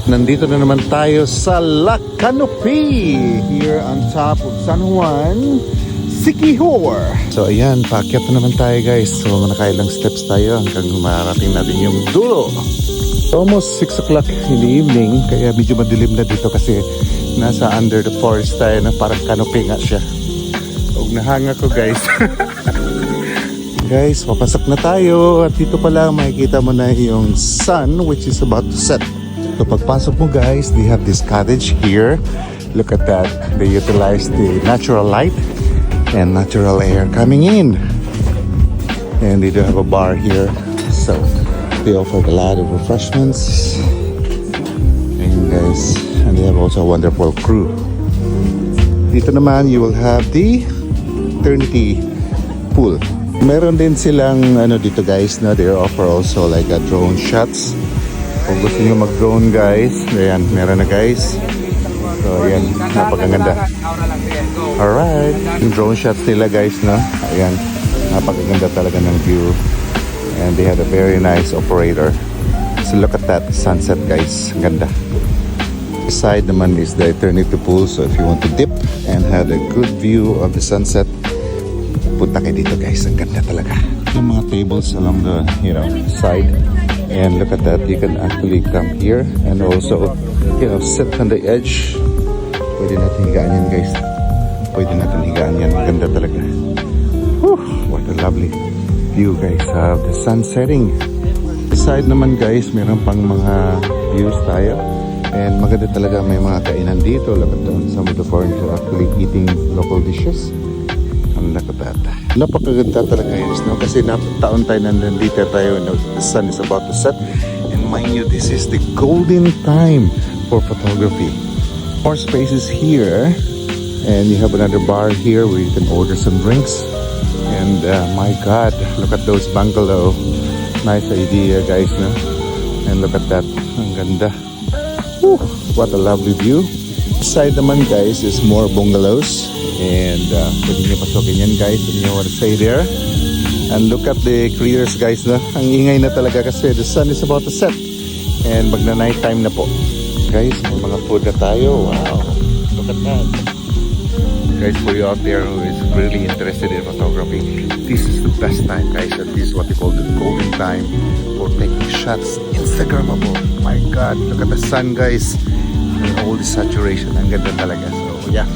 Nandito na naman tayo sa La Canopy here on top of San Juan, Siquijor. So ayan, paakyat na naman tayo guys. So nakailang steps tayo hanggang marating natin yung dulo. Almost 6 o'clock in the evening, kaya medyo madilim na dito kasi nasa under the forest tayo na parang canopy nga siya. Huwag nahanga ko guys. Guys, papasok na tayo at dito pala makikita mo na yung sun which is about to set. So pagpasok mo guys, they have this cottage here. Look at that. They utilize the natural light and natural air coming in. And they do have a bar here. So they offer a lot of refreshments. And guys, and they have also a wonderful crew. Dito naman, you will have the eternity pool. Meron din silang ano dito guys, na they offer also like a drone shots. Kung gusto niyo mag-drone guys, ayan, meron na guys. So ayan, napakaganda. Alright, yung drone shots nila guys, no? Ayan, napakaganda talaga ng view. And they have a very nice operator. So look at that sunset guys, ang ganda. Side naman is the eternity pool, so if you want to dip and have a good view of the sunset, punta kayo dito guys, ang ganda talaga. Yung mga tables along the side, and look at that, you can actually come here and also sit on the edge. Pwede natin higaan yan guys, pwede natin higaan yan, ang ganda talaga. Whew, what a lovely view guys of the sun setting. This side naman guys, meron pang mga views tayo, and maganda talaga, may mga kainan dito. Look at doon, some of the foreigners are actually eating local dishes. Look at that. Napakaganda talaga guys, no? Kasi taon tayo nandito tayo, no? The sun is about to set, and mind you, this is the golden time for photography. More spaces here, and you have another bar here where you can order some drinks. And my God, look at those bungalow. Nice idea guys, no? And look at that, ang ganda. Whew, what a lovely view. Side naman guys is more bungalows. And pwede nyo pasokin yan guys if you want to stay there. And look at the critters guys, no? Ang ingay na talaga kasi the sun is about to set, and magna night time na po guys. May mga food na tayo. Wow, look at that guys. For you out there who is really interested in photography, this is the best time guys, and this is what they call the golden time for taking shots, Instagrammable. My God, look at the sun guys, and all the saturation, ang ganda talaga. So yeah,